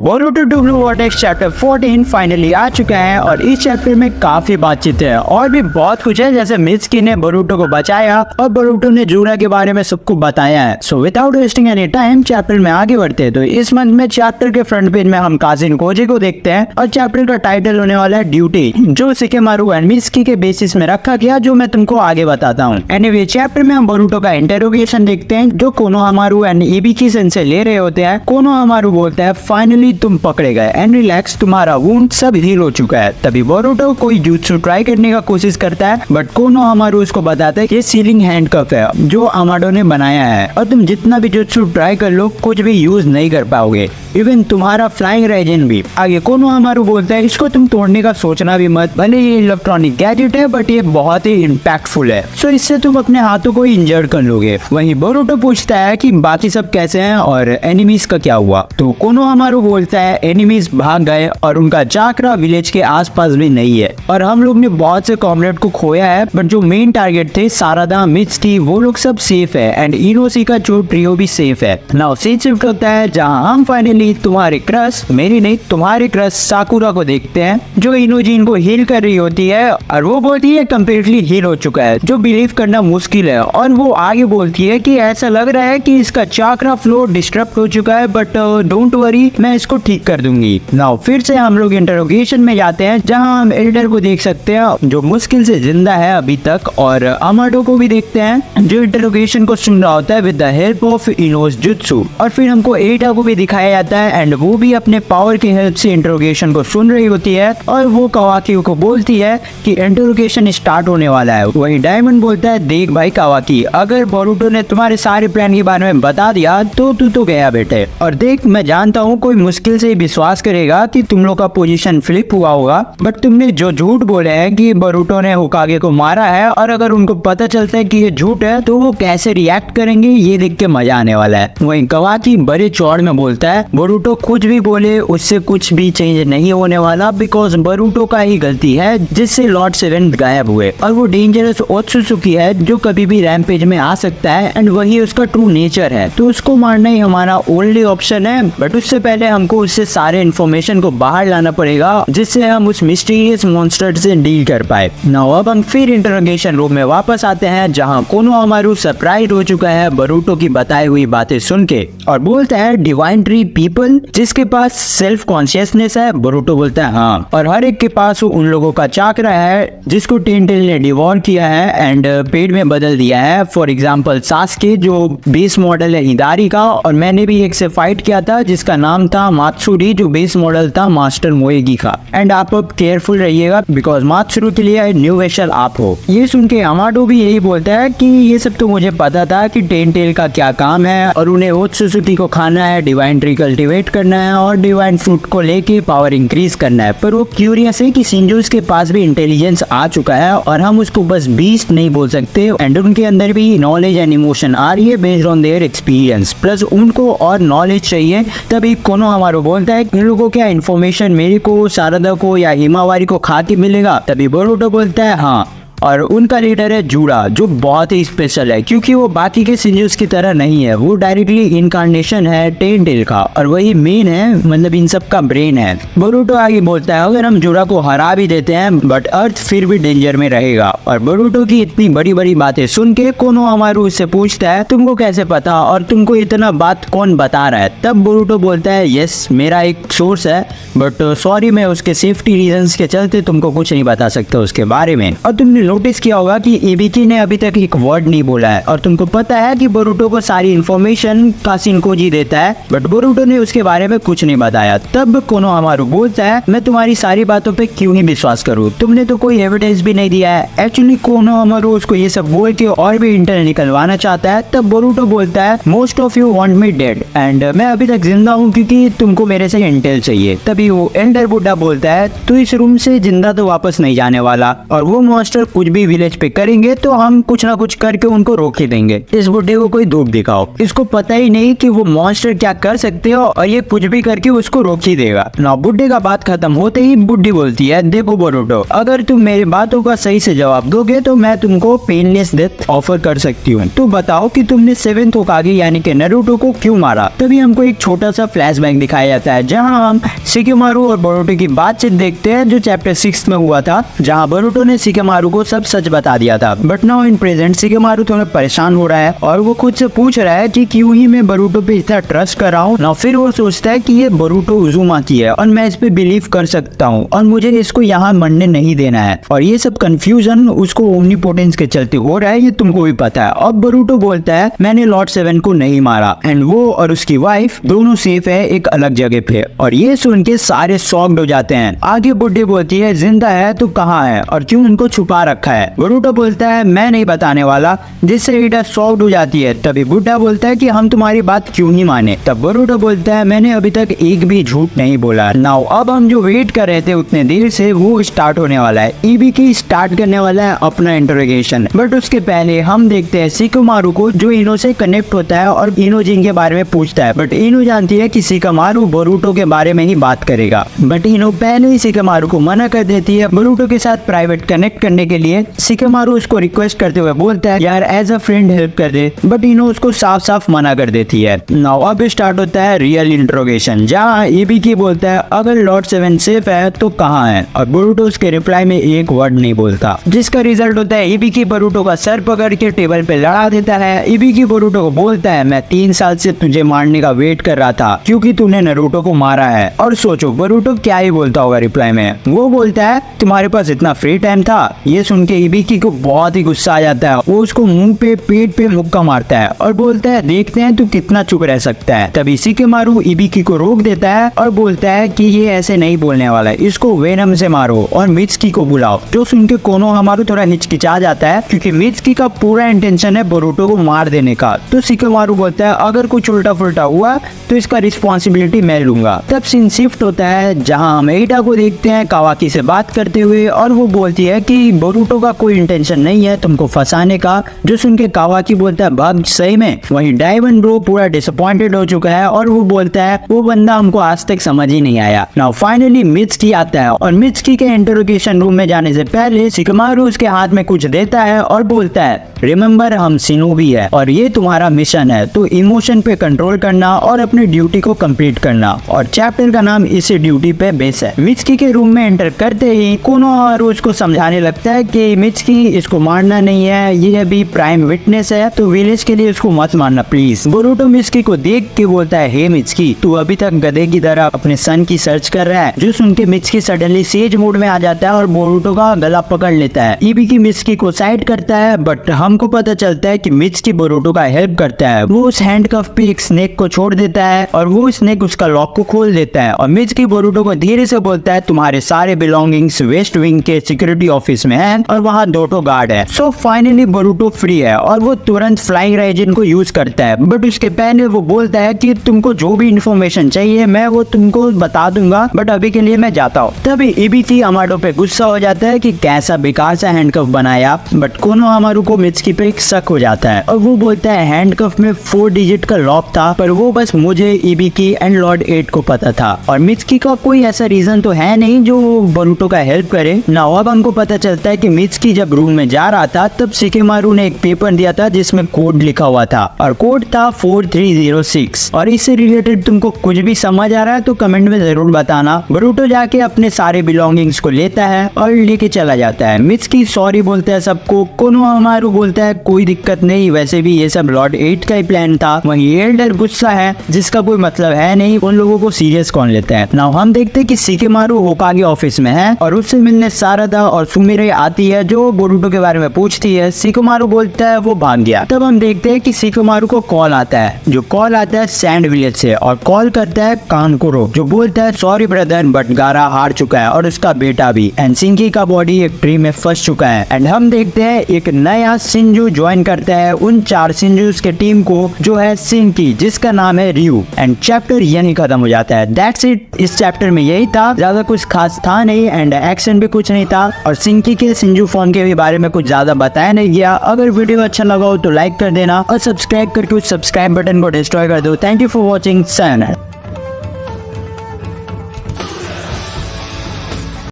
Boruto two blue vortex chapter 14 finally आ चुका है और इस चैप्टर में काफी बातचीत है और भी बहुत कुछ है, जैसे मित्सुकी ने बोरुटो को बचाया और बोरुटो ने जूरा के बारे में सबको बताया है। So without wasting any time chapter में आगे बढ़ते हैं। तो इस मंथ में चैप्टर के फ्रंट पेज में हम काजिन कोजी को देखते हैं और चैप्टर का टाइटल होने वाला है ड्यूटी, जो शिकेमारू एंड मित्सुकी के बेसिस में रखा गया, जो मैं तुमको आगे बताता हूँ। एनीवे चैप्टर में हम बोरुटो का इंटेरोगेशन देखते हैं जो कोनोहामारू एंड इबिकी सेंसेई ले रहे होते हैं। कोनोहामारू बोलता है फाइनली तुम पकड़े गए एंड रिलैक्स, तुम्हारा वुंड सब हील हो चुका है। तभी बोरुटो कोई jutsu ट्राई करने का कोशिश करता है बट कोनोहामारू उसको बताता है ये सीलिंग हैंडकफ है जो अमाडो ने बनाया है और तुम जितना भी jutsu ट्राई कर लो कुछ भी यूज नहीं कर पाओगे, इवन तुम्हारा फ्लाइंग रेजिन भी। आगे कोनोहामारू बोलता है इसको तुम तोड़ने का सोचना भी मत, भले ये इलेक्ट्रॉनिक गैजेट है बट ये बहुत ही इम्पैक्टफुल है, सो इससे तुम अपने हाथों को इंजर्ड कर लोगे। वहीं बोरुटो पूछता है कि बाकी सब कैसे हैं और एनिमीज का क्या हुआ। तो कोनोहामारू बोलता है एनिमीज भाग गए और उनका चाकरा विलेज के आसपास भी नहीं है और हम लोग ने बहुत से कॉमरेड को खोया है, बट जो मेन टारगेट थे सारादा, मित्सुकी, वो लोग सब सेफ है एंड इनोसी का जो ट्रियो भी सेफ है। नाउ सीन शिफ्ट करता है जहां हम फाइनली तुम्हारे क्रश, मेरी नहीं तुम्हारे क्रश साकुरा को देखते हैं जो इनोजिन को हील कर रही होती है और वो बोलती है कम्प्लीटली हील हो चुका है, जो बिलीव करना मुश्किल है। और वो आगे बोलती है कि ऐसा लग रहा है कि इसका चाकरा फ्लो डिस्टर्ब हो चुका है बट डोंट वरी, मैं इसको ठीक कर दूंगी। नाउ फिर से हम लोग इंटरोगेशन में जाते हैं जहां हम एल्डर को देख सकते हैं जो मुश्किल से जिंदा है अभी तक, और अमाडो को भी देखते हैं जो इंटरोगेशन को सुन रहा होता है with the help of Enos jutsu. और फिर हमको एटा को भी दिखाया जाता है एंड वो भी अपने पावर की हेल्प से इंटरोगेशन को सुन रही होती है और वो कावाकी को बोलती है कि इंटरोगेशन स्टार्ट होने वाला है। वही डायमंड बोलता है देख भाई कावाकी, अगर बोरुटो ने तुम्हारे सारे प्लान के बारे में बता दिया तो तू तो गया बेटे, और देख मैं जानता हूँ कोई मुश्किल से विश्वास करेगा कि तुम लोग का पोजीशन फ्लिप हुआ होगा, बट तुमने जो झूठ बोले हैं कि बोरुटो ने होकागे को मारा है और अगर उनको पता चलता है कि ये झूठ है तो वो कैसे रिएक्ट करेंगे ये देख के मजा आने वाला है। वहीं कावाकी बड़े चौड़ में बोलता है बोरुटो कुछ भी बोले उससे कुछ भी चेंज नहीं होने वाला, बिकॉज बोरुटो का ही गलती है जिससे लॉर्ड सेवन गायब हुए और वो डेंजरस ओत्सुसुकी है जो कभी भी रैम्पेज में आ सकता है एंड वही उसका ट्रू नेचर है, तो उसको मारना ही हमारा ओनली ऑप्शन है। बट उससे पहले हमको उससे सारे इन्फॉर्मेशन को बाहर लाना पड़ेगा जिससे हम उस मिस्टीरियस मॉन्स्टर से डील कर पाए। नाउ अब हम फिर इंटरोगेशन रूम में वापस आते हैं जहां कोनोहामारू सरप्राइज हो चुका है बोरुटो की बताई हुई बातें सुन के और बोलता है डिवाइन ट्री पीपल जिसके पास सेल्फ कॉन्शियसनेस है। बोरुटो बोलता है हाँ, और हर एक के पास उन लोगों का चाकरा है जिसको टेंटेल ने डिवॉल्व किया है एंड पेड़ में बदल दिया है। फॉर एग्जाम्पल सास्के जो बेस मॉडल है हिदारी का, और मैंने भी एक से फाइट किया था जिसका नाम था मात्सुरी जो बेस मॉडल था मास्टर मोएगी का। एंड आप अब केयरफुल रहिएगा बिकॉज मात्सुरी के लिए न्यू वेशल आप हो। ये सुन के अमाडो भी यही बोलता है कि ये सब तो मुझे पता था कि टेंटेल का क्या काम है और उन्हें ओत्सुसुकी को खाना है, डिवाइन ट्री कल्टीवेट करना है और डिवाइन फ्रूट को लेके पावर इंक्रीज करना है, पर वो क्यूरियस है कि सिंजूस के पास भी इंटेलिजेंस आ चुका है और हम उसको बस बीस्ट नहीं बोल सकते एंड उनके अंदर भी नॉलेज एंड इमोशन आ रही है based on their experience, plus उनको और नॉलेज चाहिए। तभी कोनोहामारू बोलता है इन लोगों क्या इन्फॉर्मेशन मेरे को, सारदा को या हिमावारी को खा के मिलेगा। तभी बोरुटो बोलता है हाँ, और उनका लीडर है जूड़ा जो बहुत ही स्पेशल है क्योंकि वो बाकी के सिंजूस की तरह नहीं है, वो डायरेक्टली इनकार्नेशन है टेंटेल का और वही मेन है, मतलब इन सब का ब्रेन है। बोरुटो आगे बोलता है अगर हम जूड़ा को हरा भी देते हैं बट अर्थ फिर भी डेंजर में रहेगा। और बोरुटो की इतनी बड़ी बड़ी बातें सुन के कोनोहामारू उससे पूछता है तुमको कैसे पता और तुमको इतना बात कौन बता रहा है। तब बोरुटो बोलता है यस मेरा एक सोर्स है बट सॉरी मैं उसके सेफ्टी रीजंस के चलते तुमको कुछ नहीं बता सकता उसके बारे में। और तुमने नोटिस किया होगा कि इबिकी ने अभी तक एक वर्ड नहीं बोला है और तुमको पता है कि बोरुटो को सारी इन्फॉर्मेशन कासिनकोजी देता है बट बोरुटो ने उसके बारे में कुछ नहीं बताया। तब कोनोहामारू बोलता है मैं तुम्हारी सारी बातों पे क्यों ही विश्वास करूं, तुमने तो कोई एविडेंस भी नहीं दिया है। एक्चुअली कोनोहामारू उसको ये सब बोल के और भी इंटेल निकलवाना चाहता है। तब बोरुटो बोलता है most of you want me dead and मैं अभी तक जिंदा हूँ क्योंकि तुमको मेरे से इंटेल चाहिए। तभी वो एल्डर बुड्ढा बोलता है तू इस रूम से जिंदा तो वापस नहीं जाने वाला और वो मॉन्स्टर कुछ भी विलेज पे करेंगे तो हम कुछ ना कुछ करके उनको रोक ही देंगे। इस बुड्ढे को कोई धूप दिखाओ। इसको पता ही नहीं कि वो मॉन्स्टर क्या कर सकते हो और ये कुछ भी करके उसको रोक ही देगा ना। बुड्ढे का बात खत्म होते ही बुड्ढी बोलती है, देखो बोरुटो, अगर तुम मेरी बातों का सही से जवाब दोगे तो मैं तुमको पेनलेस डेथ ऑफर कर सकती हूँ। तो बताओ कि तुमने 7th होकागे यानी कि नारुतो को क्यों मारा। तभी हमको एक छोटा सा फ्लैशबैक दिखाया जाता है जहाँ हम शिकेमारु और बोरुटो की बातचीत देखते हैं जो चैप्टर 6 में हुआ था, जहाँ बोरुटो ने शिकेमारु को सब सच बता दिया था। बट नाउ इन प्रेजेंट शिकेमारु थोड़ा परेशान हो रहा है और वो खुद से पूछ रहा है कि क्यों ही मैं बोरुटो पे इतना ट्रस्ट कर रहा हूँ ना। फिर वो सोचता है कि ये बोरुटो उजुमाकी है और मैं इस पे बिलीव कर सकता हूँ और मुझे इसको यहाँ मरने नहीं देना है। और ये सब कंफ्यूजन उसको ओमनीपोटेंस के चलते हो रहा है, ये तुमको भी पता है। अब बोरुटो बोलता है मैंने लॉर्ड 7 को नहीं मारा एंड वो और उसकी वाइफ दोनों सेफ है एक अलग जगह पे। और ये सुन के सारे शॉक्ड हो जाते हैं। आगे बुड्ढी बोलती है जिंदा है तो कहाँ है और क्यों उनको छुपा रखा है। बोरुटो बोलता है मैं नहीं बताने वाला, जिससे रीडा शॉक्ड हो जाती है। तभी बुड्ढा बोलता है कि हम तुम्हारी बात क्यों नहीं माने। तब बोरुटो बोलता है मैंने अभी तक एक भी झूठ नहीं बोला। नाउ अब हम जो वेट कर रहे थे उतने देर से वो स्टार्ट होने वाला है। इबीकी स्टार्ट करने वाला है अपना इंटरोगेशन। बट उसके पहले हम देखते हैं शिकेमारु को जो इनो से कनेक्ट होता है और इनोजिन के बारे में पूछता है। बट इनो जानती है कि शिकेमारु बोरुटो के बारे में ही बात करेगा। बट इनो पहले ही शिकेमारु को मना कर देती है बोरुटो के साथ प्राइवेट कनेक्ट करने के लिए। शिकेमारु उसको रिक्वेस्ट करते हुए बोलता है यार एज अ फ्रेंड हेल्प कर दे, बट इनो उसको साफ साफ मना कर देती है। नाउ अब स्टार्ट होता है रियल इंट्रोगेशन जहाँ इबीकी बोलता है अगर लॉर्ड 7 सेफ है तो कहाँ है, और बोरुटो उसके रिप्लाई में एक वर्ड नहीं बोलता, जिसका रिजल्ट होता है इबीकी बोरुटो का सर पकड़ के टेबल पे लड़ा देता है। इबीकी बोरुटो को बोलता है मैं 3 साल से तुझे मारने का वेट कर रहा था क्योंकि तूने नारुतो को मारा है। और सोचो बोरुटो क्या ही बोलता होगा रिप्लाई में। वो बोलता है तुम्हारे पास इतना फ्री टाइम था। ये सुन के इबीकी को बहुत ही गुस्सा आ जाता है। वो उसको मुंह पे पेट पे मुक्का मारता है और बोलता है देखते हैं तू कितना चुप रह सकता है। तभी शिकेमारु इबीकी को रोक देता है और बोलता है कि ये ऐसे नहीं बोलने वाला है, इसको वेनम से मारो और मित्सुकी को बुलाओ। जो सुन के कोनोहामारु थोड़ा हिचकिचा जाता है क्योंकि मित्सुकी का पूरा इंटेंशन है बोरुटो को मार देने का। तो शिकेमारु बोलता है अगर कुछ उल्टा फुल्टा हुआ तो इसका रिस्पॉन्सिबिलिटी मैं लूंगा। तब सीन शिफ्ट होता है जहां हम एटा को देखते हैं कावाकी से बात करते हुए और वो बोलती है कि बोरुटो का कोई इंटेंशन नहीं है तुमको फंसाने का। जो सुन के कावाकी बोलता है भाग सही में। वहीं डायमंड ब्रो पूरा डिसअपॉइंटेड हो चुका है और वो बोलता है वो बंदा हमको आज तक समझ ही नहीं आया। नाउ फाइनली मित्सुकी आता है और मित्सुकी के इंटरोगेशन रूम में जाने से पहले शिकेमारु उसके हाथ में कुछ देता है और बोलता है रिमेम्बर हम शिनोबी है और ये तुम्हारा मिशन है तो इमोशन पे कंट्रोल करना और अपनी ड्यूटी को कंप्लीट करना। और चैप्टर का नाम इसी ड्यूटी पे बेस है। मित्सुकी के रूम में एंटर करते ही कोनोहामारु उसको समझाने लगता है कि मित्सुकी इसको मारना नहीं है, ये अभी प्राइम विटनेस है तो विलेज के लिए इसको मत मारना प्लीज। बोरुटो मित्सुकी को देख के बोलता है हे मित्सुकी तू अभी तक गधे की तरह अपने सन की सर्च कर रहा है। जो सुन के मित्सुकी सडनली सेज मोड में आ जाता है और बोरुटो का गला पकड़ लेता है। इबीकी मित्सुकी को साइड करता है बट हमको पता चलता है कि मित्सुकी बोरुटो का हेल्प करता है। वो उस हैंडकफ पे एक स्नेक को छोड़ देता है और वो स्नेक उसका लॉक को खोल देता है और मित्सुकी बोरुटो को धीरे से बोलता है तुम्हारे सारे बिलोंगिंग्स वेस्ट विंग के सिक्योरिटी ऑफिस में है और वहाँ 2 गार्ड है। सो फाइनली बोरुटो फ्री है और वो तुरंत फ्लाइंग राइजिन को यूज करता है। बट उसके पहले वो बोलता है कि तुमको जो भी इंफॉर्मेशन चाहिए मैं वो तुमको बता दूंगा बट अभी के लिए मैं जाता हूँ। तभी इबीकी अमाडो पे गुस्सा हो जाता है कि कैसा बेकार सा हैंडकफ बनाया। बट कोनोहामारु को मित्सुकी पे एक शक हो जाता है और वो बोलता है हैंडकफ में 4 डिजिट का लॉक था पर वो बस मुझे इबीकी एंड लॉर्ड 8 को पता था और मित्सुकी का कोई ऐसा रीजन तो है नहीं जो बोरुटो का हेल्प करे ना। अब हमको पता चलता है कि मित्सुकी जब रूम में जा रहा था तब शिकेमारु ने एक पेपर दिया था जिसमें कोड लिखा हुआ था और कोड था 4306 और इससे रिलेटेड तुमको कुछ भी समझ आ रहा है तो कमेंट में जरूर बताना। बोरुटो जाके अपने सारे बिलोंगिंग्स को लेता है और लेके चला जाता है। मित्सुकी सॉरी बोलता है सबको। कोनोहामारु बोलता है कोई दिक्कत नहीं, वैसे भी ये सब लॉर्ड 8 का ही प्लान था। वहीं एल्डर गुस्सा है जिसका कोई मतलब है नहीं, उन लोगों को सीरियस कौन लेता है। नाउ हम देखते हैं कि शिकेमारु होकागे ऑफिस में है और उससे मिलने सारादा और सुमिरे आती है जो बोरुटो के बारे में पूछती है। शिकेमारु बोलता है वो भाग गया। तब हम देखते हैं कि शिकेमारु को कॉल आता है जो कॉल आता है सैंड विलेज से और कॉल करता है कानकुरो जो बोलता है सॉरी ब्रदर बट गारा हार चुका है और उसका बेटा भी एंड सिंकी का बॉडी एक ट्री में फंस चुका है। एंड हम देखते हैं एक नया सिंजू ज्वाइन करता है उन 4 सिंजूस के टीम को जो है सिंकी जिसका नाम है रियू। एंड चैप्टर यही खत्म हो जाता है। That's it. इस चैप्टर में यही था, ज्यादा कुछ खास था नहीं एंड एक्शन भी कुछ नहीं था और सिंकी के चिंजू फॉर्म के भी बारे में कुछ ज्यादा बताया नहीं गया। अगर वीडियो अच्छा लगा हो तो लाइक कर देना और सब्सक्राइब करके उस सब्सक्राइब बटन को डिस्ट्रॉय कर दो। Thank you for watching.